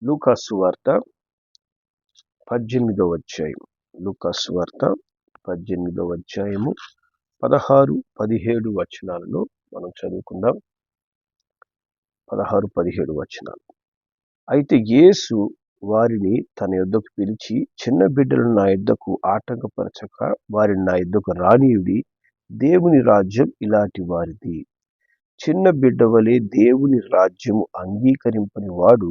లూకా సువార్త 18వ అధ్యాయం. లూకా సువార్త 18వ అధ్యాయము 16, 17 వచనాలను మనం చదువుకుందాం. 16, 17 వచనాలు. అయితే యేసు వారిని తన యొద్దకు పిలిచి, చిన్న బిడ్డలను నా యొద్దకు ఆటంకపరచక వారిని నా యొద్దకు రానీయుడి. దేవుని రాజ్యం ఇలాంటి వారిది. చిన్న బిడ్డ వలె దేవుని రాజ్యము అంగీకరింపని వాడు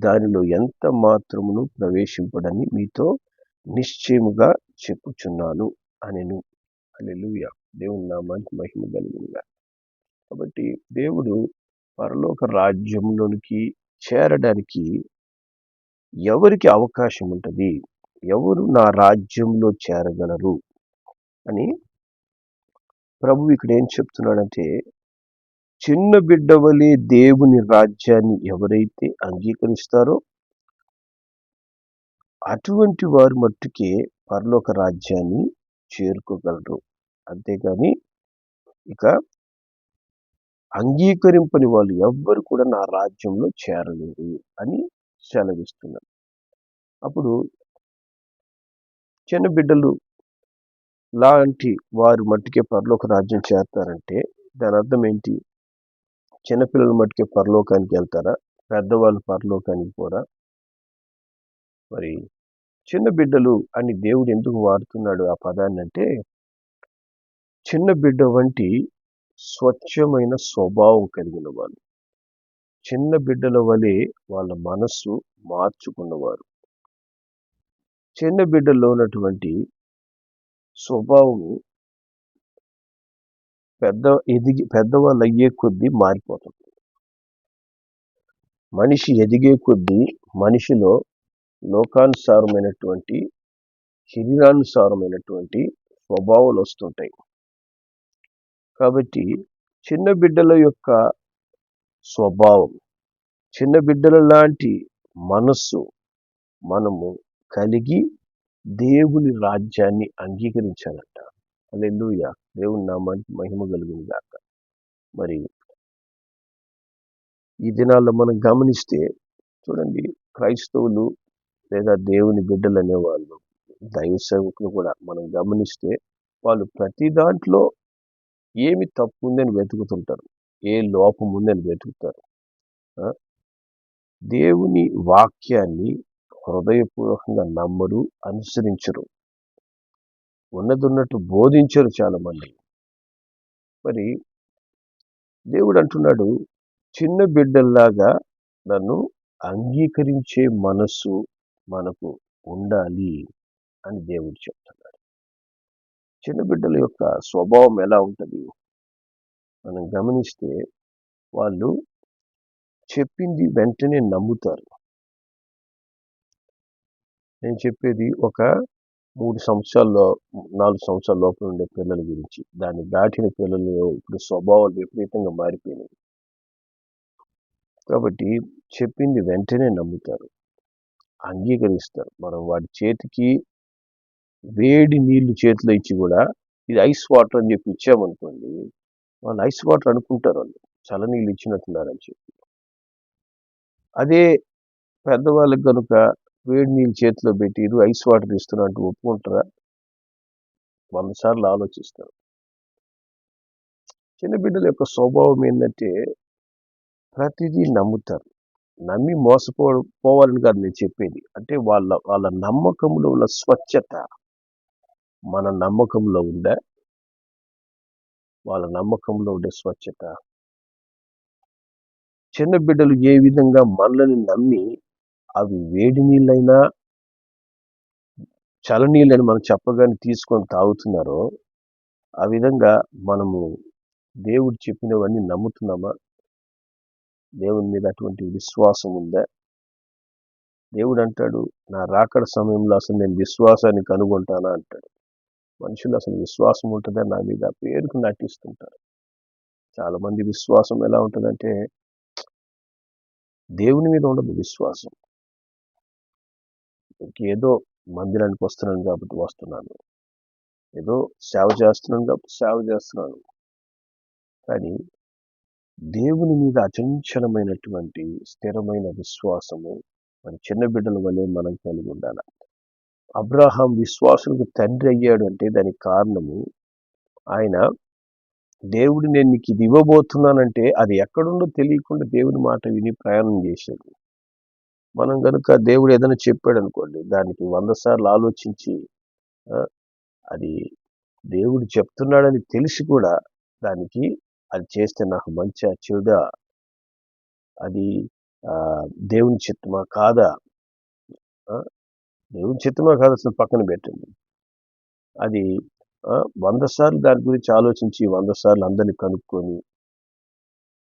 దానిలో ఎంత మాత్రమును ప్రవేశింపడని మీతో నిశ్చయముగా చెప్పుచున్నాను అనెను. హల్లెలూయా. దేవుని నామానికి మహిమ కలుగునుగా. కాబట్టి దేవుడు పరలోక రాజ్యంలోనికి చేరడానికి ఎవరికి అవకాశం ఉంటుంది, ఎవరు నా రాజ్యంలో చేరగలరు అని ప్రభు ఇక్కడ ఏం చెప్తున్నాడంటే, చిన్న బిడ్డ వలె దేవుని రాజ్యాన్ని ఎవరైతే అంగీకరిస్తారో అటువంటి వారు మట్టుకే పరలోక రాజ్యాన్ని చేరుకోగలరు. అంతేగాని ఇక అంగీకరింపని వాళ్ళు ఎవ్వరు కూడా నా రాజ్యంలో చేరలేరు అని సెలవిస్తున్నారు. అప్పుడు చిన్న బిడ్డలు లాంటి వారు మట్టుకే పరలోక రాజ్యం చేరతారంటే దాని అర్థం ఏంటి? చిన్నపిల్లలు మట్టుకే పరలోకానికి వెళ్తారా? పెద్దవాళ్ళు పరలోకానికి పోరా? మరి చిన్న బిడ్డలు అని దేవుడు ఎందుకు వాడుతున్నాడు ఆ పదాన్ని అంటే, చిన్న బిడ్డ వంటి స్వచ్ఛమైన స్వభావం కలిగిన వాళ్ళు, చిన్న బిడ్డల వలె వాళ్ళ మనస్సు మార్చుకున్నవారు, చిన్న బిడ్డల్లో ఉన్నటువంటి స్వభావము పెద్దవాళ్ళు అయ్యే కొద్దీ మారిపోతుంది. మనిషి ఎదిగే కొద్దీ మనిషిలో లోకానుసారమైనటువంటి శరీరానుసారమైనటువంటి స్వభావాలు వస్తుంటాయి. కాబట్టి చిన్న బిడ్డల యొక్క స్వభావం, చిన్న బిడ్డల లాంటి మనస్సు మనము కలిగి దేవుని రాజ్యాన్ని అంగీకరించాలంట. హల్లెలూయా. దేవుని నామానికి మహిమ కలుగును గాక. మరి ఈ దినాల్లో మనం గమనిస్తే చూడండి, క్రైస్తవులు లేదా దేవుని బిడ్డలు అనేవాళ్ళు, దైవ సేవకులు కూడా మనం గమనిస్తే వాళ్ళు ప్రతి దాంట్లో ఏమి తప్పు ఉందని వెతుకుతుంటారు, ఏ లోపం ఉందని వెతుకుతారు. దేవుని వాక్యాన్ని హృదయపూర్వకంగా నమ్మరు, అనుసరించరు, ఉన్నట్టు బోధించరు చాలా మంది. మరి దేవుడు అంటున్నాడు, చిన్న బిడ్డల్లాగా నన్ను అంగీకరించే మనస్సు మనకు ఉండాలి అని దేవుడు చెప్తున్నాడు. చిన్న బిడ్డల యొక్క స్వభావం ఎలా ఉంటుంది మనం గమనిస్తే, వాళ్ళు చెప్పింది వెంటనే నమ్ముతారు. నేను చెప్పేది ఒక 3 సంవత్సరాల్లో 4 సంవత్సరాల లోపల ఉండే పిల్లల గురించి. దాన్ని దాటిన పిల్లలు ఇప్పుడు స్వభావాలు విపరీతంగా మారిపోయినాయి. కాబట్టి చెప్పింది వెంటనే నమ్ముతారు, అంగీకరిస్తారు. మనం వాడి చేతికి వేడి నీళ్లు చేతిలో ఇచ్చి కూడా ఇది ఐస్ వాటర్ అని చెప్పి ఇచ్చామనుకోండి, వాళ్ళు ఐస్ వాటర్ అనుకుంటారు, వాళ్ళు చల్లనీళ్ళు ఇచ్చినట్టున్నారని చెప్పి. అదే పెద్దవాళ్ళకి కనుక వేడి నీళ్ళు చేతిలో పెట్టి ఇది ఐస్ వాటర్ ఇస్తున్నట్టు ఒప్పుకుంటారా? 100 సార్లు ఆలోచిస్తారు. చిన్న బిడ్డల యొక్క స్వభావం ఏంటంటే ప్రతిదీ నమ్ముతారు. నమ్మి మోసపోవాలని కాదు నేను చెప్పేది. అంటే వాళ్ళ నమ్మకంలో ఉన్న స్వచ్ఛత మన నమ్మకంలో ఉందా? వాళ్ళ నమ్మకంలో ఉండే స్వచ్ఛత. చిన్న బిడ్డలు ఏ విధంగా మనల్ని నమ్మి అవి వేడి నీళ్ళైనా చల్లనీళ్ళని మనం చెప్పగానే తీసుకొని తాగుతున్నారో, ఆ విధంగా మనము దేవుడు చెప్పినవన్నీ నమ్ముతున్నామా? దేవుని మీద అటువంటి విశ్వాసం ఉందా? దేవుడు అంటాడు, నా రాకడ సమయంలో అసలు నేను విశ్వాసాన్ని కనుగొంటానా అంటాడు. మనుషులు అసలు విశ్వాసం ఉంటుందా నా మీద? పేరుకు నటిస్తుంటారు. చాలా మంది విశ్వాసం ఎలా ఉంటుందంటే దేవుని మీద ఉండదు విశ్వాసం. ఏదో మందిరానికి వస్తున్నాను కాబట్టి వస్తున్నాను, ఏదో సేవ చేస్తున్నాను కాబట్టి సేవ చేస్తున్నాను, కానీ దేవుని మీద అచంచలమైనటువంటి స్థిరమైన విశ్వాసము మరి చిన్న బిడ్డల వలె మనం కలిగి ఉండాలి. అబ్రహాం విశ్వాసులకు తండ్రి అయ్యాడు అంటే దానికి కారణము ఆయన దేవుడు నేను నీకు ఇది ఇవ్వబోతున్నానంటే అది ఎక్కడుందో తెలియకుండా దేవుని మాట విని ప్రయాణం చేశాడు. మనం కనుక దేవుడు ఏదైనా చెప్పాడు అనుకోండి, దానికి 100 సార్లు ఆలోచించి అది దేవుడు చెప్తున్నాడని తెలిసి కూడా దానికి అది చేస్తే నాకు మంచి చెడా, అది దేవుని చిత్తమా కాదా, దేవుని చిత్తమా కాదు అసలు పక్కన పెట్టండి. అది 100 సార్లు దాని గురించి ఆలోచించి 100 సార్లు అందరిని కనుక్కొని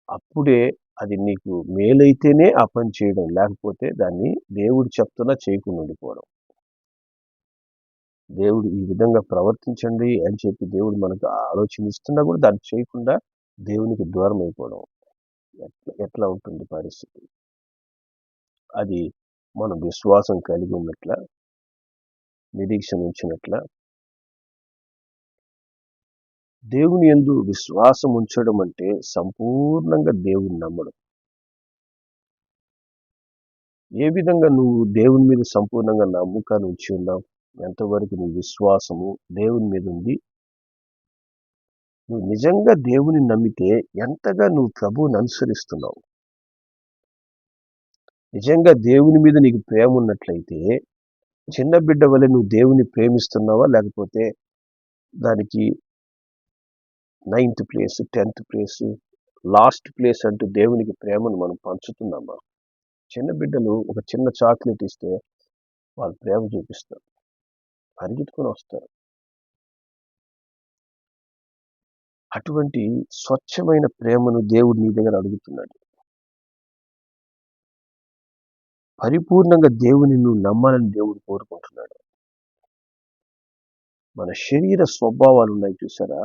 అప్పుడే అది నీకు మేలైతేనే ఆ పని చేయడం, లేకపోతే దాన్ని దేవుడు చెప్తున్నా చేయకుండా ఉండిపోవడం. దేవుడు ఈ విధంగా ప్రవర్తించండి అని చెప్పి దేవుడు మనకు ఆలోచన ఇస్తున్నా కూడా దాన్ని చేయకుండా దేవునికి దూరం అయిపోవడం ఎట్లా ఉంటుంది పరిస్థితి? అది మనం విశ్వాసం కలిగి ఉన్నట్ల, నిరీక్షణ ఉంచినట్ల, దేవుని యందు విశ్వాసం ఉంచడం అంటే సంపూర్ణంగా దేవుని నమ్మడం. ఏ విధంగా నువ్వు దేవుని మీద సంపూర్ణంగా నమ్మకాన్ని ఉంచి ఉన్నావు? ఎంతవరకు నీ విశ్వాసము దేవుని మీద ఉంది? నువ్వు నిజంగా దేవుని నమ్మితే ఎంతగా నువ్వు ప్రభువుని అనుసరిస్తున్నావు? నిజంగా దేవుని మీద నీకు ప్రేమ ఉన్నట్లయితే చిన్న బిడ్డ వలె నువ్వు దేవుని ప్రేమిస్తున్నావా, లేకపోతే దానికి 9th place, 10th place, last place అంటూ దేవునికి ప్రేమను మనం పంచుతున్నామా? చిన్న బిడ్డలు ఒక చిన్న చాక్లెట్ ఇస్తే వాళ్ళు ప్రేమ చూపిస్తారు, పరిగెత్తుకొని వస్తారు. అటువంటి స్వచ్ఛమైన ప్రేమను దేవుడు నీ దగ్గర అడుగుతున్నాడు. పరిపూర్ణంగా దేవుని నువ్వు నమ్మాలని దేవుడు కోరుకుంటున్నాడు. మన శరీర స్వభావాలు ఉన్నాయి చూసారా,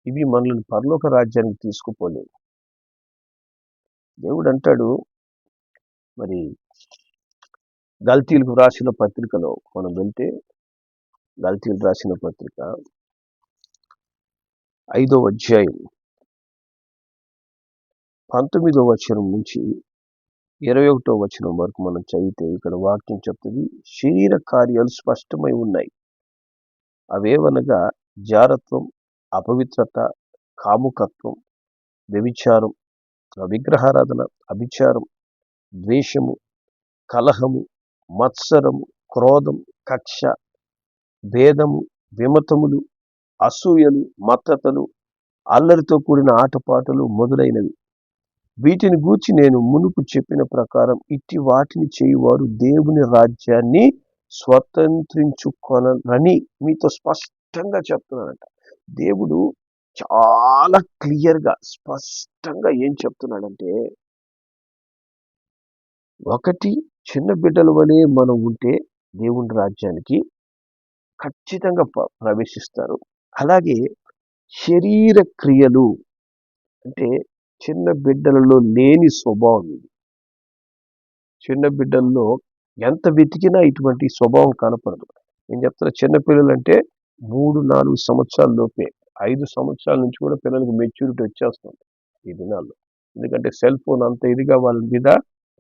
ఇవి మనల్ని పరలోక రాజ్యానికి తీసుకుపోలేవు. దేవుడు అంటాడు, మరి గల్తీలకు రాసిన పత్రికలో మనం వెళ్తే, గల్తీలు రాసిన పత్రిక 5వ అధ్యాయం 19వ వచనం నుంచి 21వ వచనం వరకు మనం చదివితే ఇక్కడ వాక్యం చెప్తుంది, శరీర కార్యాలు స్పష్టమై ఉన్నాయి. అవేవనగా జారత్వం, అపవిత్రత, కాముకత్వం, వ్యభిచారం, విగ్రహారాధన, అభిచారం, ద్వేషము, కలహము, మత్సరము, క్రోధం, కక్ష, భేదము, విమతములు, అసూయలు, మత్తతలు, అల్లరితో కూడిన ఆటపాటలు మొదలైనవి. వీటిని గూర్చి నేను మునుపు చెప్పిన ప్రకారం ఇట్టి వాటిని చేయువారు దేవుని రాజ్యాన్ని స్వతంత్రించుకొనరని మీతో స్పష్టంగా చెప్తున్నాడంట. దేవుడు చాలా క్లియర్గా స్పష్టంగా ఏం చెప్తున్నాడంటే, ఒకటి, చిన్న బిడ్డల వలె మనం ఉంటే దేవుని రాజ్యానికి ఖచ్చితంగా ప్రవేశిస్తారు. అలాగే శరీర క్రియలు అంటే చిన్న బిడ్డలలో లేని స్వభావం ఇది. చిన్న బిడ్డల్లో ఎంత వెతికినా ఇటువంటి స్వభావం కనపడదు. నేను చెప్తున్నా, చిన్నపిల్లలు అంటే 3-4 సంవత్సరాల లోపే, 5 సంవత్సరాల నుంచి కూడా పిల్లలకు మెచ్యూరిటీ వచ్చేస్తుంది ఈ దినాల్లో. ఎందుకంటే సెల్ ఫోన్ అంత ఇదిగా వాళ్ళ మీద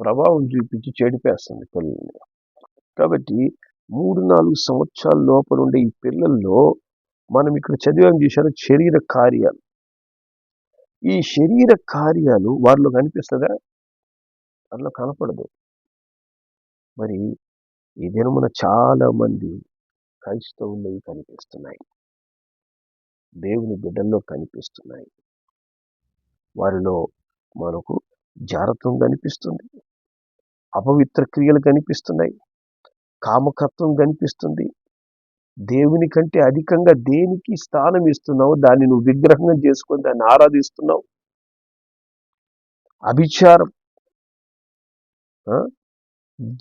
ప్రభావం చూపించి చెడిపేస్తుంది పిల్లల్ని. కాబట్టి 3-4 సంవత్సరాల లోపల ఉండే ఈ పిల్లల్లో మనం ఇక్కడ చదివాం చూశారు, శరీర కార్యాలు. ఈ శరీర కార్యాలు వారిలో కనిపిస్తుందా? వారిలో కనపడదు. మరి ఈ దినమున చాలా మంది క్రైస్తవుల్లో కనిపిస్తున్నాయి, దేవుని బిడ్డల్లో కనిపిస్తున్నాయి. వారిలో మనకు జారత్వం కనిపిస్తుంది, అపవిత్ర క్రియలు కనిపిస్తున్నాయి, కామకత్వం కనిపిస్తుంది. దేవుని కంటే అధికంగా దేనికి స్థానం ఇస్తున్నావు, దాన్ని నువ్వు విగ్రహంగా చేసుకొని దాన్ని ఆరాధిస్తున్నావు. అభిచారం,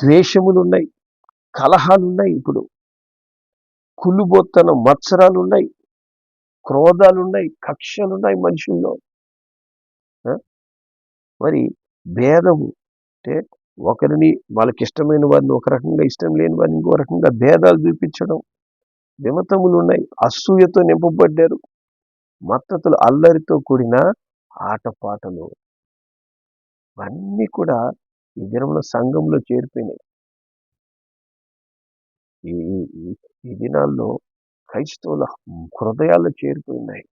ద్వేషములు ఉన్నాయి, కలహాలు ఉన్నాయి, ఇప్పుడు కుళ్ళుబోత్తనం, మత్సరాలు ఉన్నాయి, క్రోధాలు ఉన్నాయి, కక్షలు ఉన్నాయి మనుషుల్లో. మరి భేదము అంటే ఒకరిని, వాళ్ళకి ఇష్టమైన వారిని ఒక రకంగా, ఇష్టం లేని వారిని ఇంకో రకంగా భేదాలు చూపించడం. విమతములు ఉన్నాయి, అసూయతో నింపబడ్డారు, మత్తతులు, అల్లరితో కూడిన ఆటపాటలు. అన్నీ కూడా ఈ దినంలో సంఘంలో చేరిపోయినాయి. ఈ ఈ ఈ ఈ దినాల్లో క్రైస్తవుల హృదయాల్లో చేరిపోయినాయి.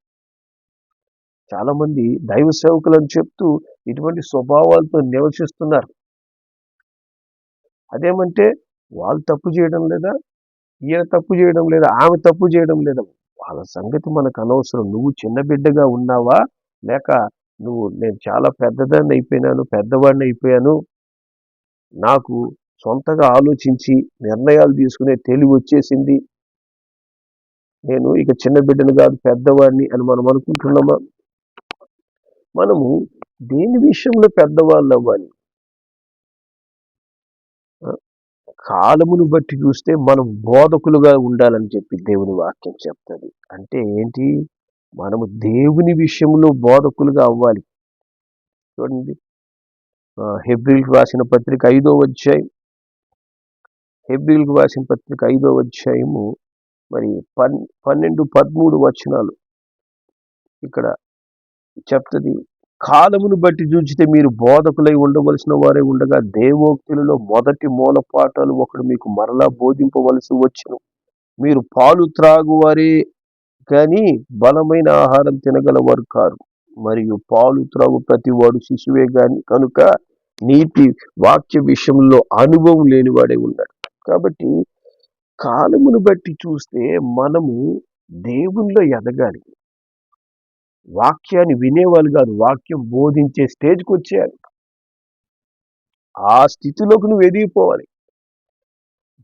చాలా మంది దైవ సేవకులని చెప్తూ ఇటువంటి స్వభావాలతో నివసిస్తున్నారు. అదేమంటే వాళ్ళు తప్పు చేయడం లేదా, ఈయన తప్పు చేయడం లేదా, ఆమె తప్పు చేయడం లేదా, వాళ్ళ సంగతి మనకు అనవసరం. నువ్వు చిన్న బిడ్డగా ఉన్నావా, లేక నేను చాలా పెద్దదాన్ని అయిపోయినాను, పెద్దవాడిని అయిపోయాను, నాకు సొంతగా ఆలోచించి నిర్ణయాలు తీసుకునే తెలివి వచ్చేసింది, నేను ఇక చిన్న బిడ్డను కాదు పెద్దవాడిని అని మనం అనుకుంటున్నామా? మనము దేని విషయంలో పెద్దవాళ్ళు అవ్వాలి? కాలమును బట్టి చూస్తే మనం బోధకులుగా ఉండాలని చెప్పి దేవుని వాక్యం చెప్తుంది. అంటే ఏంటి? మనము దేవుని విషయంలో బోధకులుగా అవ్వాలి. చూడండి, హెబ్రీలకు రాసిన పత్రిక 5వ అధ్యాయం, హెబ్రీలకు రాసిన పత్రిక 5వ అధ్యాయము మరి 12, 13 వచనాలు ఇక్కడ చెప్తుంది. కాలమును బట్టి చూచితే మీరు బోధకులై ఉండవలసిన వారే ఉండగా దేవోక్తులలో మొదటి మూలపాఠాలు ఒకడు మీకు మరలా బోధింపవలసి వచ్చును. మీరు పాలు త్రాగువారే కానీ బలమైన ఆహారం తినగలవారు కారు, మరియు పాలు త్రాగు ప్రతివాడు శిశువే గాని కనుక నీతి వాక్య విషయంలో అనుభవం లేనివాడే ఉన్నాడు. కాబట్టి కాలమును బట్టి చూస్తే మనము దేవునిలో ఎదగాలి. వాక్యాన్ని వినేవాళ్ళు కాదు, వాక్యం బోధించే స్టేజ్కి వచ్చేయాలి. ఆ స్థితిలోకి నువ్వు ఎదిగిపోవాలి.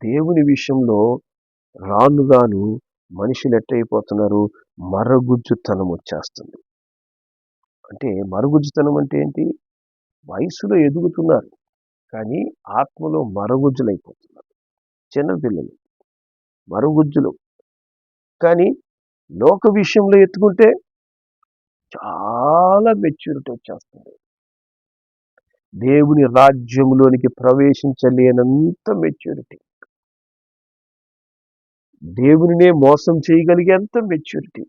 దేవుని విషయంలో రాను రాను మనుషులు ఎట్టయిపోతున్నారు? మరగుజ్జుతనం వచ్చేస్తుంది. అంటే మరుగుజ్జుతనం అంటే ఏంటి? వయసులో ఎదుగుతున్నారు కానీ ఆత్మలో మరుగుజ్జులైపోతున్నారు. చిన్నపిల్లలు మరుగుజ్జులు. కానీ లోక విషయంలో ఎత్తుకుంటే చాలా మెచ్యూరిటీ వచ్చేస్తుంది. దేవుని రాజ్యంలోనికి ప్రవేశించలేనంత మెచ్యూరిటీ, దేవునినే మోసం చేయగలిగేంత మెచ్యూరిటీ.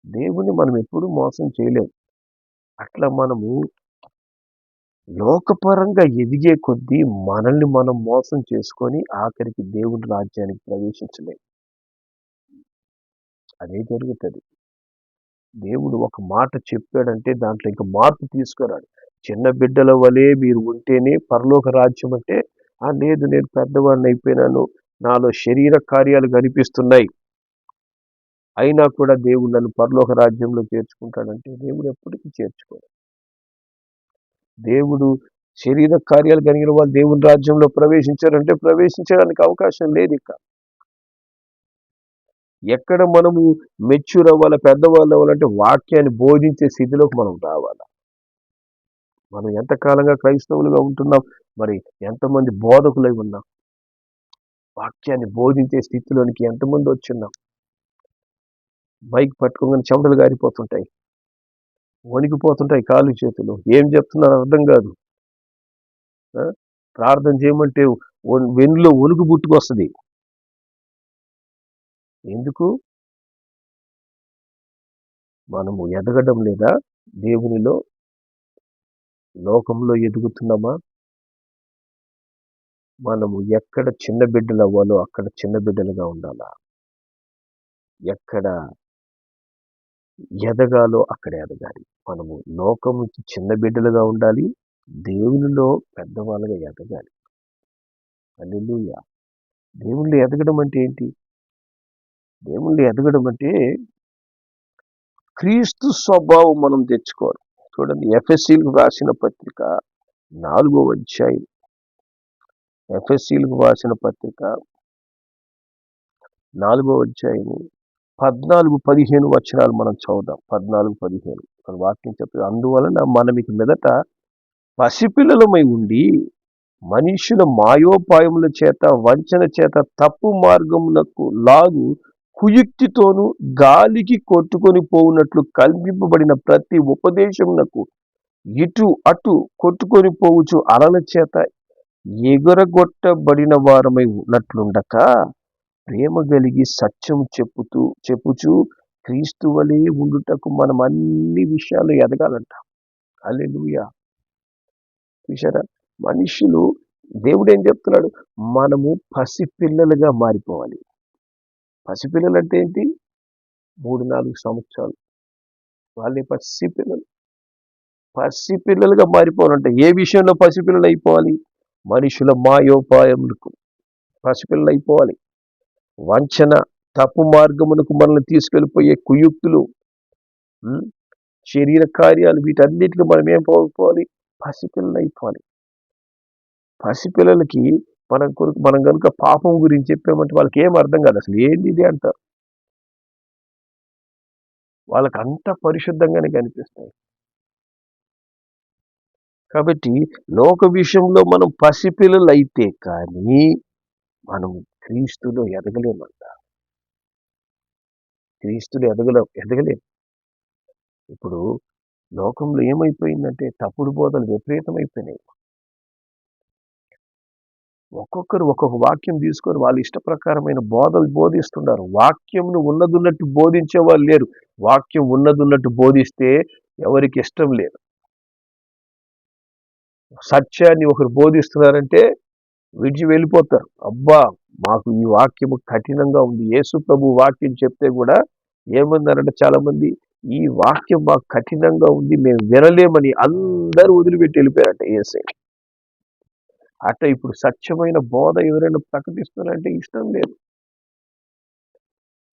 దేవుని మనం ఎప్పుడూ మోసం చేయలేము. అట్లా మనము లోకపరంగా ఎదిగే కొద్దీ మనల్ని మనం మోసం చేసుకొని ఆఖరికి దేవుని రాజ్యానికి ప్రవేశించలేము. అదే జరుగుతుంది. దేవుడు ఒక మాట చెప్పాడంటే దాంట్లో ఇంకా మార్పు తీసుకురాడు. చిన్న బిడ్డల వలె మీరు ఉంటేనే పరలోక రాజ్యం అంటే, లేదు నేను పెద్దవాడిని అయిపోయినాను, నాలో శరీర కార్యాలు కనిపిస్తున్నాయి, అయినా కూడా దేవుడు నన్ను పరలోక రాజ్యంలో చేర్చుకుంటాడంటే దేవుడు ఎప్పటికీ చేర్చుకోడు. దేవుడు శరీర కార్యాలు కలిగిన వాళ్ళు దేవుని రాజ్యంలో ప్రవేశించారంటే ప్రవేశించడానికి అవకాశం లేదు. ఇక ఎక్కడ మనము మెచ్యూర్ అవ్వాలి, పెద్దవాళ్ళు అవ్వాలంటే వాక్యాన్ని బోధించే స్థితిలోకి మనం రావాలి. మనం ఎంతకాలంగా క్రైస్తవులుగా ఉంటున్నాం, మరి ఎంతమంది బోధకులై ఉన్నాం, వాక్యాన్ని బోధించే స్థితిలోనికి ఎంతమంది వచ్చున్నాం? మైక్ పట్టుకోగానే చెమటలు గారిపోతుంటాయి, వణికిపోతుంటాయి కాళ్ళు చేతులు, ఏం చెప్తున్నారో అర్థం కాదు. ప్రార్థన చేయమంటే వెన్నులో వణుకు పుట్టుకొస్తుంది. ఎందుకు? మనము ఎదగడం లేదా? దేవునిలో, లోకంలో ఎదుగుతున్నామా? మనము ఎక్కడ చిన్న బిడ్డలు అవ్వాలో అక్కడ చిన్న బిడ్డలుగా ఉండాలా? ఎక్కడ ఎదగాలో అక్కడ ఎదగాలి. మనము లోకం చిన్న బిడ్డలుగా ఉండాలి, దేవునిలో పెద్దవాళ్ళుగా ఎదగాలి. హల్లెలూయా. దేవునిలో ఎదగడం అంటే ఏంటి? దేవునిలో ఎదగడం అంటే క్రీస్తు స్వభావం మనం తెచ్చుకోవాలి. చూడండి, ఎఫెసీలకు రాసిన పత్రిక 4వ అధ్యాయం, ఎఫెసీలకు రాసిన పత్రిక 4వ అధ్యాయము 14-15 వచనాలు మనం చదువుదాం. 14-15 వాక్యం చెప్తుంది. అందువలన మనం ఇక మీదట పసిపిల్లలమై ఉండి మనుషుల మాయోపాయముల చేత వంచన చేత తప్పు మార్గమునకు లాగు కుయుక్తితోనూ గాలికి కొట్టుకొని పోవునట్లు కల్పింపబడిన ప్రతి ఉపదేశమునకు ఇటు అటు కొట్టుకొని పోవచ్చు అలల చేత ఎగురగొట్టబడిన వారమై ఉన్నట్లుండక ప్రేమ కలిగి సత్యం చెప్పుచు క్రీస్తు వలె ఉండుటకు మనం అన్ని విషయాలు ఎదగాలంట. హల్లెలూయా. చూసారా? మనుషులు, దేవుడు ఏం చెప్తున్నాడు? మనము పసిపిల్లలుగా మారిపోవాలి. పసిపిల్లలు అంటే ఏంటి? 3-4 సంవత్సరాలు. వాళ్ళే పసిపిల్లలు. పసిపిల్లలుగా మారిపోవాలంటే ఏ విషయంలో పసిపిల్లలు అయిపోవాలి? మనుషుల మాయోపాయములకు పసిపిల్లలు అయిపోవాలి. వంచన, తప్పు మార్గమునకు మనల్ని తీసుకెళ్ళిపోయే కుయుక్తులు, శరీర కార్యాలు, వీటన్నిటికీ మనం ఏం పోవాలి? పసిపిల్లలు అయిపోవాలి. పసిపిల్లలకి మనం కనుక పాపం గురించి చెప్పామంటే వాళ్ళకి ఏం అర్థం కాదు. అసలు ఏంది ఇది అంటారు. వాళ్ళకి అంత పరిశుద్ధంగానే కనిపిస్తాయి. కాబట్టి లోక విషయంలో మనం పసిపిల్లలు అయితే కానీ మనం క్రీస్తులో ఎదగలేమంట. క్రీస్తులు ఎదగలేం. ఇప్పుడు లోకంలో ఏమైపోయిందంటే తప్పుడు బోధలు విపరీతమైపోయినాయి. ఒక్కొక్కరు ఒక్కొక్క వాక్యం తీసుకొని వాళ్ళ ఇష్ట ప్రకారమైన బోధలు బోధిస్తున్నారు. వాక్యంను ఉన్నదున్నట్టు బోధించే వాళ్ళు లేరు. వాక్యం ఉన్నదున్నట్టు బోధిస్తే ఎవరికి ఇష్టం లేదు. సత్యాన్ని ఒకరు బోధిస్తున్నారంటే విడిచి వెళ్ళిపోతారు. అబ్బా, మాకు ఈ వాక్యము కఠినంగా ఉంది. యేసు ప్రభు వాక్యం చెప్తే కూడా ఏమన్నారంటే చాలా మంది, ఈ వాక్యం మాకు కఠినంగా ఉంది, మేము వినలేమని అందరూ వదిలిపెట్టి వెళ్ళిపోయారట యేసే. అట్లా ఇప్పుడు సత్యమైన బోధ ఎవరైనా ప్రకటిస్తున్నారంటే ఇష్టం లేదు.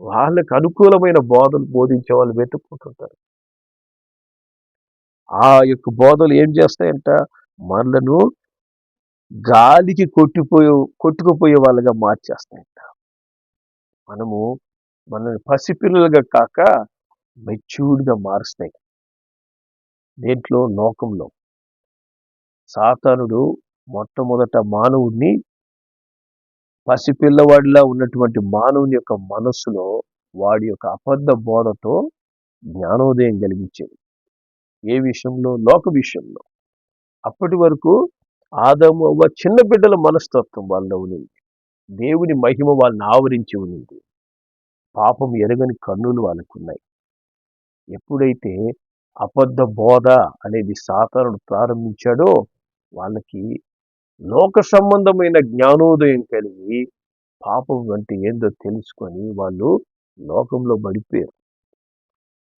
వాళ్ళకు అనుకూలమైన బోధలు బోధించే వాళ్ళు వెతుక్కుంటుంటారు. ఆ యొక్క బోధలు ఏం చేస్తాయంట? మనలను గాలికి కొట్టుకుపోయే వాళ్ళగా మార్చేస్తాయంట. మనల్ని పసిపిల్లలుగా కాక మెచ్యూర్డ్గా మారుస్తాయి. దేంట్లో? లోకంలో. సాతానుడు మొట్టమొదట మానవుడిని, పసిపిల్లవాడిలా ఉన్నటువంటి మానవుని యొక్క మనస్సులో వాడి యొక్క అబద్ధ బోధతో జ్ఞానోదయం కలిగించేది. ఏ విషయంలో? లోక విషయంలో. అప్పటి వరకు ఆదాము అవ్వ చిన్న బిడ్డల మనస్తత్వం వాళ్ళలో ఉన్నింది. దేవుని మహిమ వాళ్ళని ఆవరించి ఉన్నింది. పాపం ఎరగని కన్నులు వాళ్ళకున్నాయి. ఎప్పుడైతే అబద్ధ బోధ అనేది సాతానుడు ప్రారంభించాడో వాళ్ళకి లోక సంబంధమైన జ్ఞానోదయం కలిగి పాపం అంటే ఏందో తెలుసుకొని వాళ్ళు లోకంలో పడిపోయారు.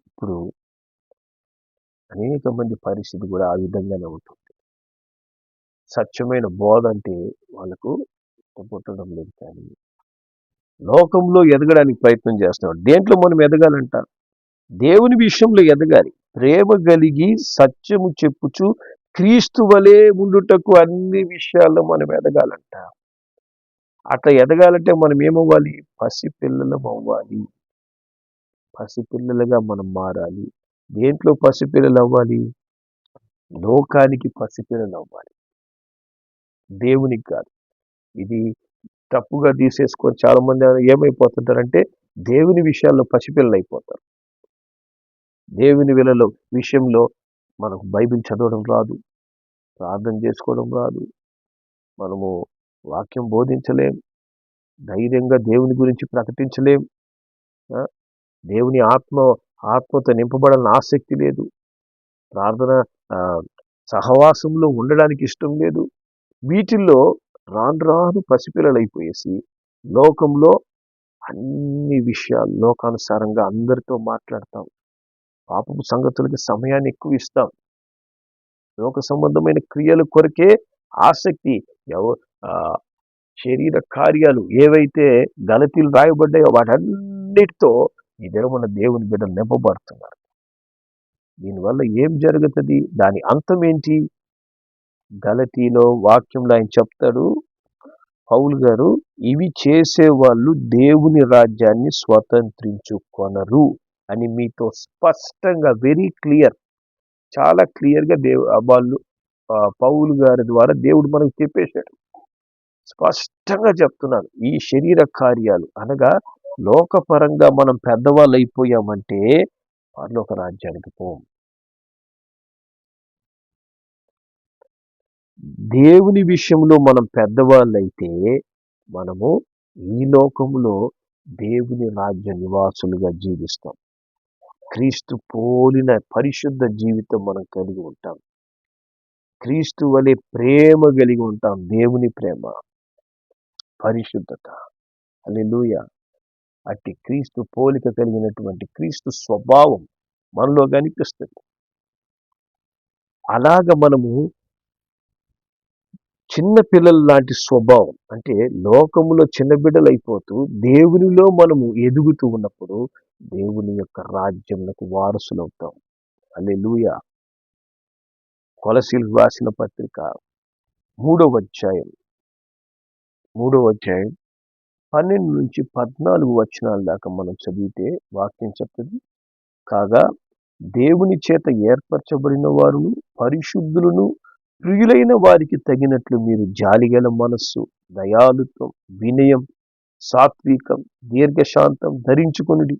ఇప్పుడు అనేక మంది పరిస్థితి కూడా ఆ విధంగానే ఉంటుంది. సత్యమైన బోధ అంటే వాళ్ళకు పుట్టడం లేదు. కానీ లోకంలో ఎదగడానికి ప్రయత్నం చేస్తున్నాడు. దేంట్లో మనం ఎదగాలంట? దేవుని విషయంలో ఎదగాలి. ప్రేమ కలిగి సత్యము చెప్పుచు క్రీస్తు వలె ఉండుటకు అన్ని విషయాల్లో మనం ఎదగాలంట. అట్లా ఎదగాలంటే మనం ఏమవ్వాలి? పసిపిల్లలం అవ్వాలి. పసిపిల్లలుగా మనం మారాలి. దేంట్లో పసిపిల్లలు అవ్వాలి? లోకానికి పసిపిల్లలు అవ్వాలి, దేవునికి కాదు. ఇది తప్పుగా తీసేసుకొని చాలా మంది ఏమైపోతుంటారంటే దేవుని విషయాల్లో పసిపిల్లలు అయిపోతారు. దేవుని విషయంలో మనకు బైబిల్ చదవడం రాదు, ప్రార్థన చేసుకోవడం రాదు, మనము వాక్యం బోధించలేం, ధైర్యంగా దేవుని గురించి ప్రకటించలేం, దేవుని ఆత్మతో నింపబడాలని ఆసక్తి లేదు, ప్రార్థన సహవాసంలో ఉండడానికి ఇష్టం లేదు. వీటిల్లో రాను పసిపిల్లలు అయిపోయేసి లోకంలో అన్ని విషయాలు లోకానుసారంగా అందరితో మాట్లాడతాం. పాపపు సంగతులకి సమయాన్ని ఎక్కువ ఇస్తాం. లోక సంబంధమైన క్రియల కొరకే ఆసక్తి. శరీర కార్యాలు ఏవైతే గలతీలు రాయబడ్డాయో వాటన్నిటితో ఈ దినమున దేవుని బిడ్డలు నింపబడుతున్నారు. దీనివల్ల ఏం జరుగుతుంది? దాని అంతం ఏంటి? గలతీలో వాక్యంలో ఆయన చెప్తాడు, పౌలు గారు, ఇవి చేసేవాళ్ళు దేవుని రాజ్యాన్ని స్వతంత్రించుకొనరు అని మీతో స్పష్టంగా, వెరీ క్లియర్, చాలా క్లియర్గా వాళ్ళు పౌలు గారి ద్వారా దేవుడు మనకు చెప్పేశాడు. స్పష్టంగా చెప్తున్నాను. ఈ శరీర కార్యాలు అనగా లోకపరంగా మనం పెద్దవాళ్ళు అయిపోయామంటే పరలోక రాజ్యానికి పోం. దేవుని విషయంలో మనం పెద్దవాళ్ళైతే మనము ఈ లోకంలో దేవుని రాజ్య నివాసులుగా జీవిస్తాం. క్రీస్తు పోలిన పరిశుద్ధ జీవితం మనం కలిగి ఉంటాం. క్రీస్తు వలె ప్రేమ కలిగి ఉంటాం. దేవుని ప్రేమ, పరిశుద్ధత. హల్లెలూయా. అట్టి క్రీస్తు పోలిక కలిగినటువంటి క్రీస్తు స్వభావం మనలో కనిపిస్తుంది. అలాగ మనము చిన్న పిల్లల లాంటి స్వభావం, అంటే లోకములో చిన్న బిడ్డలు అయిపోతూ దేవునిలో మనము ఎదుగుతూ ఉన్నప్పుడు దేవుని యొక్క రాజ్యములకు వారసులవుతాం. హల్లెలూయా. కొలసీలకు రాసిన పత్రిక 3వ అధ్యాయం 12 నుంచి 14 వచనాల దాకా మనం చదివితే వాక్యం చెప్తుంది. కాగా దేవుని చేత ఏర్పరచబడిన వారును పరిశుద్ధులను ప్రియులైన వారికి తగినట్లు మీరు జాలిగల మనస్సు, దయాళుత్వం, వినయం, సాత్వికం, దీర్ఘశాంతం ధరించుకొనుడి.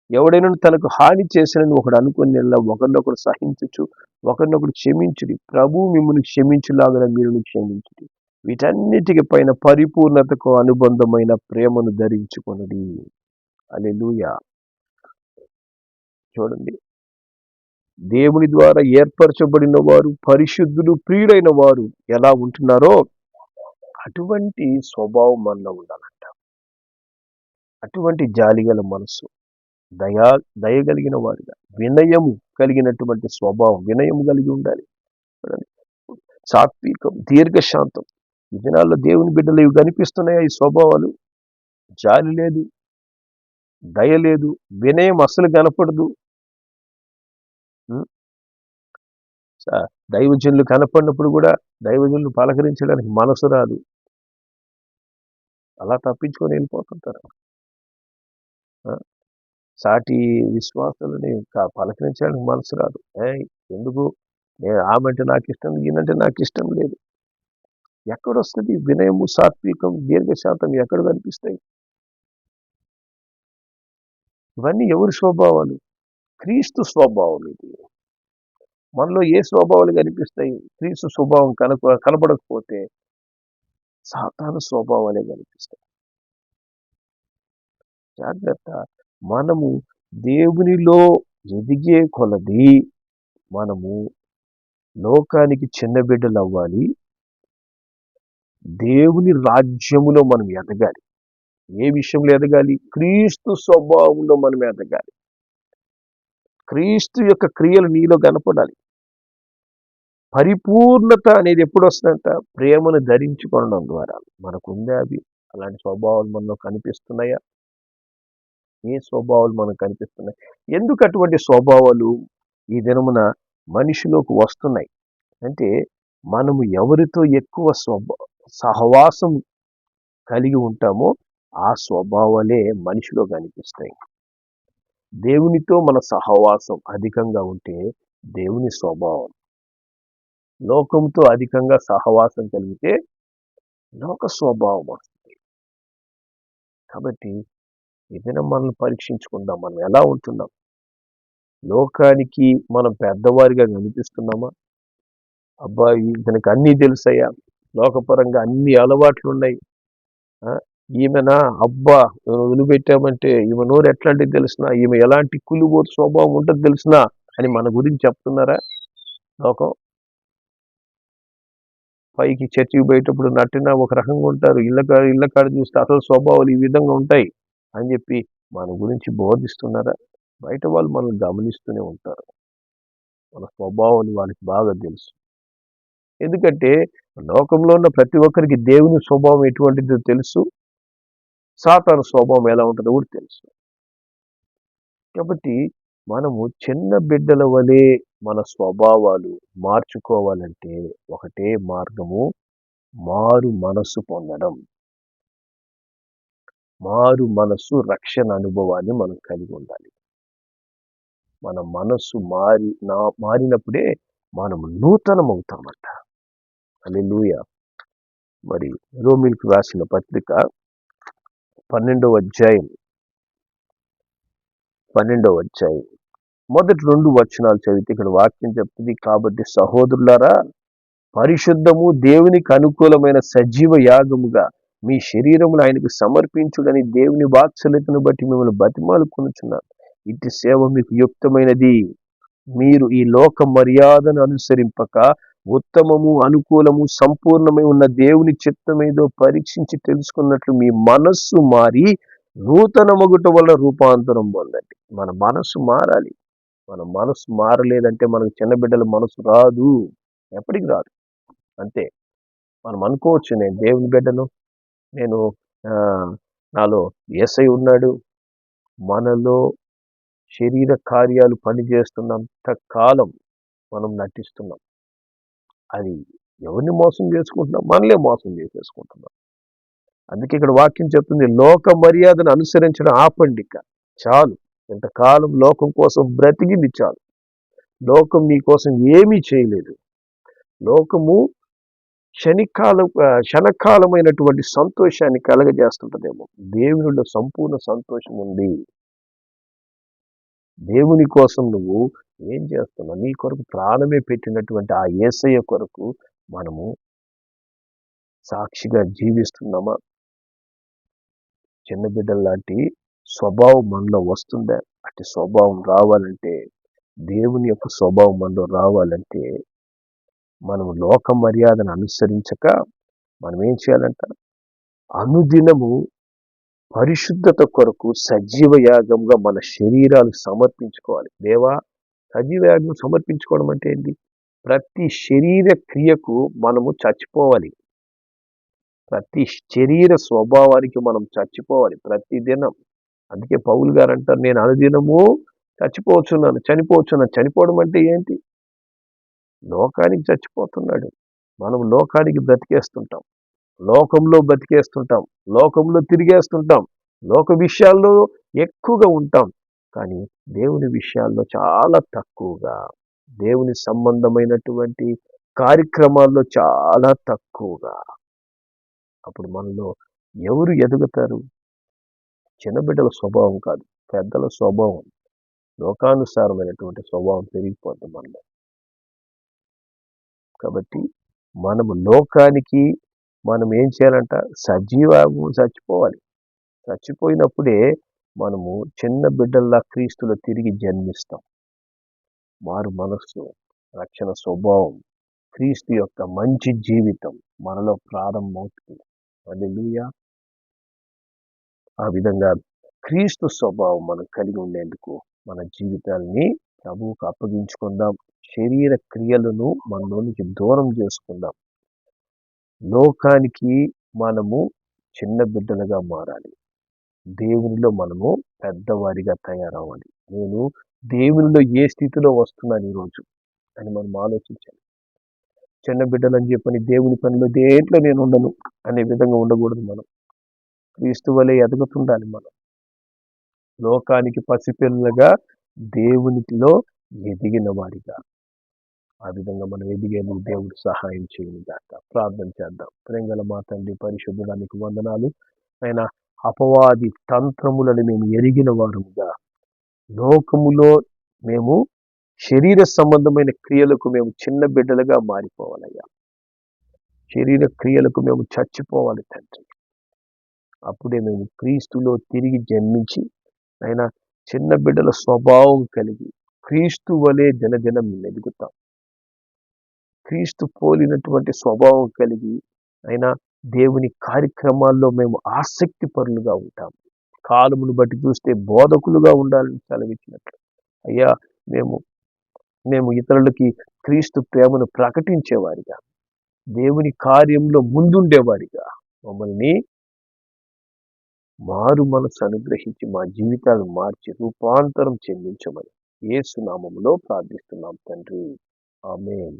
ఎవడైనా తనకు హాని చేసినని ఒకడు అనుకుని ఒకరినొకరు సహించుచు ఒకరినొకరు క్షమించుడి. ప్రభువు మిమ్మల్ని క్షమించులాగా మీరు క్షమించుడి. వీటన్నిటికి పైన పరిపూర్ణతకు అనుబంధమైన ప్రేమను ధరించుకొనుడి. హల్లెలూయా. చూడండి, దేవుని ద్వారా ఏర్పరచబడిన వారు పరిశుద్ధులు ప్రియులైన వారు ఎలా ఉంటున్నారో అటువంటి స్వభావం మనలో ఉండాలంట. అటువంటి జాలిగల మనసు, దయగలిగిన వారుగా, వినయము కలిగినటువంటి స్వభావం, వినయము కలిగి ఉండాలి. సాత్వికం, దీర్ఘశాంతం. ఈ దినాల్లో దేవుని బిడ్డలు ఇవి కనిపిస్తున్నాయా? ఈ స్వభావాలు. జాలి లేదు, దయ లేదు, వినయం అస్సలు కనపడదు. దైవజనులు కనపడినప్పుడు కూడా దైవజనులు పలకరించడానికి మనసు రాదు. అలా తప్పించుకొని వెళ్ళిపోతుంటారు. సాటి విశ్వాసాలని పలకరించడానికి మనసు రాదు. ఎందుకు? ఆమెంటే నాకు ఇష్టం, ఈయనంటే నాకు ఇష్టం లేదు. ఎక్కడొస్తుంది వినయము, సాత్వికం, దీర్ఘశాంతం? ఎక్కడ కనిపిస్తాయి? ఇవన్నీ ఎవరి స్వభావాలు? క్రీస్తు స్వభావం. ఇది మనలో ఏ స్వభావాలు కనిపిస్తాయి? క్రీస్తు స్వభావం కనపడకపోతే సాతాను స్వభావాలే కనిపిస్తాయి. జాగ్రత్త. మనము దేవునిలో ఎదిగే కొలది మనము లోకానికి చిన్న బిడ్డలు అవ్వాలి. దేవుని రాజ్యములో మనం ఎదగాలి. ఏ విషయంలో ఎదగాలి? క్రీస్తు స్వభావంలో మనం ఎదగాలి. క్రీస్తు యొక్క క్రియలు నీలో కనపడాలి. పరిపూర్ణత అనేది ఎప్పుడు వస్తుందంట? ప్రేమను ధరించుకోవడం ద్వారా. మనకుందే అవి. అలాంటి స్వభావాలు మనలో కనిపిస్తున్నాయా? ఏ స్వభావాలు మనకు కనిపిస్తున్నాయి? ఎందుకు అటువంటి స్వభావాలు ఈ దినమున మనిషిలోకి వస్తున్నాయి అంటే, మనము ఎవరితో ఎక్కువ సహవాసం కలిగి ఉంటామో ఆ స్వభావాలే మనిషిలో కనిపిస్తాయి. దేవునితో మన సహవాసం అధికంగా ఉంటే దేవుని స్వభావం, లోకంతో అధికంగా సహవాసం కలిగితే లోక స్వభావం వస్తుంది. కాబట్టి ఏదైనా మనల్ని పరీక్షించుకుందాం. మనం ఎలా ఉంటున్నాం? లోకానికి మనం పెద్దవారిగా కనిపిస్తున్నామా? అబ్బాయి ఇతనికి అన్నీ తెలుసయ్యా, లోకపరంగా అన్ని అలవాట్లు ఉన్నాయి, ఈమెనా అబ్బా వదిలిపెట్టామంటే ఈమె నోరు ఎట్లాంటిది తెలిసినా, ఈమె ఎలాంటి కులుబోతు స్వభావం ఉంటుంది తెలిసినా అని మన గురించి చెప్తున్నారా? లోకం పైకి చర్చికి పోయేటప్పుడు నటిన ఒక రకంగా ఉంటారు, ఇళ్ళ కాడ చూస్తే అసలు స్వభావాలు ఈ విధంగా ఉంటాయి అని చెప్పి మన గురించి బోధిస్తున్నారా? బయట వాళ్ళు మనల్ని గమనిస్తూనే ఉంటారు. మన స్వభావాలు వాళ్ళకి బాగా తెలుసు. ఎందుకంటే లోకంలో ఉన్న ప్రతి ఒక్కరికి దేవుని స్వభావం ఎటువంటిదో తెలుసు, సాతాను స్వభావం ఎలా ఉంటుందో కూడా తెలుసు. కాబట్టి మనము చిన్న బిడ్డల వలె మన స్వభావాలు మార్చుకోవాలంటే ఒకటే మార్గము, మారు మనస్సు పొందడం. మారు మనస్సు రక్షణ అనుభవాన్ని మనం కలిగి ఉండాలి. మన మనస్సు మారినప్పుడే మనము నూతనం అవుతామంట. హల్లెలూయా. మరి రోమీయులకు రాసిన పత్రిక 12వ అధ్యాయం మొదటి 2 వచనాలు చదివితే ఇక్కడ వాక్యం చెప్తుంది. కాబట్టి సహోదరులారా, పరిశుద్ధము దేవునికి అనుకూలమైన సజీవ యాగముగా మీ శరీరమును ఆయనకు సమర్పించుడని దేవుని వాత్సల్యతను బట్టి మిమ్మల్ని బతిమాలుకొనుచున్నాను. ఇట్టి సేవ మీకు యుక్తమైనది. మీరు ఈ లోక మర్యాదను అనుసరింపక ఉత్తమము, అనుకూలము, సంపూర్ణమై ఉన్న దేవుని చిత్తమేదో పరీక్షించి తెలుసుకున్నట్లు మీ మనస్సు మారి నూతన మొగుట వల్ల రూపాంతరం పొందండి. మన మనస్సు మారాలి. మన మనస్సు మారలేదంటే మనకు చిన్న బిడ్డల మనసు రాదు, ఎప్పటికి రాదు. అంతే. మనం అనుకోవచ్చు, నేను దేవుని బిడ్డను, నేను నాలో యేసయ్య ఉన్నాడు, మనలో శరీర కార్యాలు పనిచేస్తున్నంత కాలం మనం నటిస్తున్నాం. అది ఎవరిని మోసం చేసుకుంటున్నాం? మనలే మోసం చేసేసుకుంటున్నాం. అందుకే ఇక్కడ వాక్యం చెప్తుంది, లోక మర్యాదను అనుసరించడం ఆపండిక చాలు. ఇంతకాలం లోకం కోసం బ్రతికింది చాలు. లోకం నీ కోసం ఏమీ చేయలేదు. లోకము క్షణకాలమైనటువంటి సంతోషాన్ని కలగజేస్తుంటదేమో. దేవునిలో సంపూర్ణ సంతోషం ఉంది. దేవుని కోసం నువ్వు ఏం చేస్తున్నావు? నీ కొరకు ప్రాణమే పెట్టినటువంటి ఆ యేసయ్య కొరకు మనము సాక్షిగా జీవిస్తున్నామా? చిన్న బిడ్డల లాంటి స్వభావం మనలో వస్తుందా? అట్టి స్వభావం రావాలంటే, దేవుని యొక్క స్వభావం మనలో రావాలంటే, మనం లోక మర్యాదను అనుసరించక మనం ఏం చేయాలంట? అనుదినము పరిశుద్ధత కొరకు సజీవ యాగంగా మన శరీరాలు సమర్పించుకోవాలి. దేవా, సజీవ యాగం సమర్పించుకోవడం అంటే ఏంటి? ప్రతి శరీర క్రియకు మనము చచ్చిపోవాలి. ప్రతి శరీర స్వభావానికి మనం చచ్చిపోవాలి ప్రతిదినం. అందుకే పౌలు గారు అంటారు, నేను అనుదినము చనిపోవచ్చున్నాను. చనిపోవడం అంటే ఏంటి? లోకానికి చచ్చిపోతున్నాడు. మనం లోకానికి బ్రతికేస్తుంటాం, లోకంలో బతికేస్తుంటాం, లోకంలో తిరిగేస్తుంటాం, లోక విషయాల్లో ఎక్కువగా ఉంటాం. కానీ దేవుని విషయాల్లో చాలా తక్కువగా, దేవుని సంబంధమైనటువంటి కార్యక్రమాల్లో చాలా తక్కువగా. అప్పుడు మనలో ఎవరు ఎదుగుతారు? చిన్న బిడ్డల స్వభావం కాదు, పెద్దల స్వభావం, లోకానుసారమైనటువంటి స్వభావం పెరిగిపోతుంది మనలో. కాబట్టి మనము లోకానికి మనం ఏం చేయాలంట? సజీవము చచ్చిపోవాలి. చచ్చిపోయినప్పుడే మనము చిన్న బిడ్డల్లా క్రీస్తులో తిరిగి జన్మిస్తాం. మారు మనస్సు, రక్షణ స్వభావం, క్రీస్తు యొక్క మంచి జీవితం మనలో ప్రారంభమవుతుంది. హల్లెలూయా. ఆ విధంగా క్రీస్తు స్వభావం మనం కలిగి ఉండేందుకు మన జీవితాల్ని ప్రభువుకు అప్పగించుకుందాం. శరీర క్రియలను మనలోనికి దూరం చేసుకుందాం. లోకానికి మనము చిన్న బిడ్డలుగా మారాలి. దేవునిలో మనము పెద్దవారిగా తయారవ్వాలి. నేను దేవునిలో ఏ స్థితిలో వస్తున్నాను ఈరోజు అని మనం ఆలోచించాలి. చిన్న బిడ్డలని చెప్పని దేవుని పనిలో దేంట్లో నేను ఉండను అనే విధంగా ఉండకూడదు. మనం క్రీస్తు వలె ఎదుగుతుండాలి. మనం లోకానికి పసిపిల్లలుగా దేవునిలో ఎదిగిన వారిగా, ఆ విధంగా మనం ఎదిగేందుకు దేవుడు సహాయం చేయను గాక. ప్రార్థన చేద్దాం. ప్రేమగల మా తండ్రి పరిశుద్ధుడానికి వందనాలు. ఆయన అపవాది తంత్రములను మేము ఎరిగిన వారముగా, లోకములో మేము శరీర సంబంధమైన క్రియలకు మేము చిన్న బిడ్డలుగా మారిపోవాలయ్యా. శరీర క్రియలకు మేము చచ్చిపోవాలి తండ్రి. అప్పుడే మేము క్రీస్తులో తిరిగి జన్మించి ఆయన చిన్న బిడ్డల స్వభావం కలిగి క్రీస్తు వలె దినదినం ఎదుగుతాం. క్రీస్తు పోలినటువంటి స్వభావం కలిగి అయినా దేవుని కార్యక్రమాల్లో మేము ఆసక్తి పరులుగా ఉంటాం. కాలమును బట్టి చూస్తే బోధకులుగా ఉండాలని సెలవిచ్చినట్లు అయ్యా, మేము ఇతరులకి క్రీస్తు ప్రేమను ప్రకటించేవారిగా, దేవుని కార్యంలో ముందుండేవారిగా మమ్మల్ని మారు మనసు అనుగ్రహించి మా జీవితాలను మార్చి రూపాంతరం చెందించమని యేసు నామములో ప్రార్థిస్తున్నాం తండ్రి. ఆమేన్.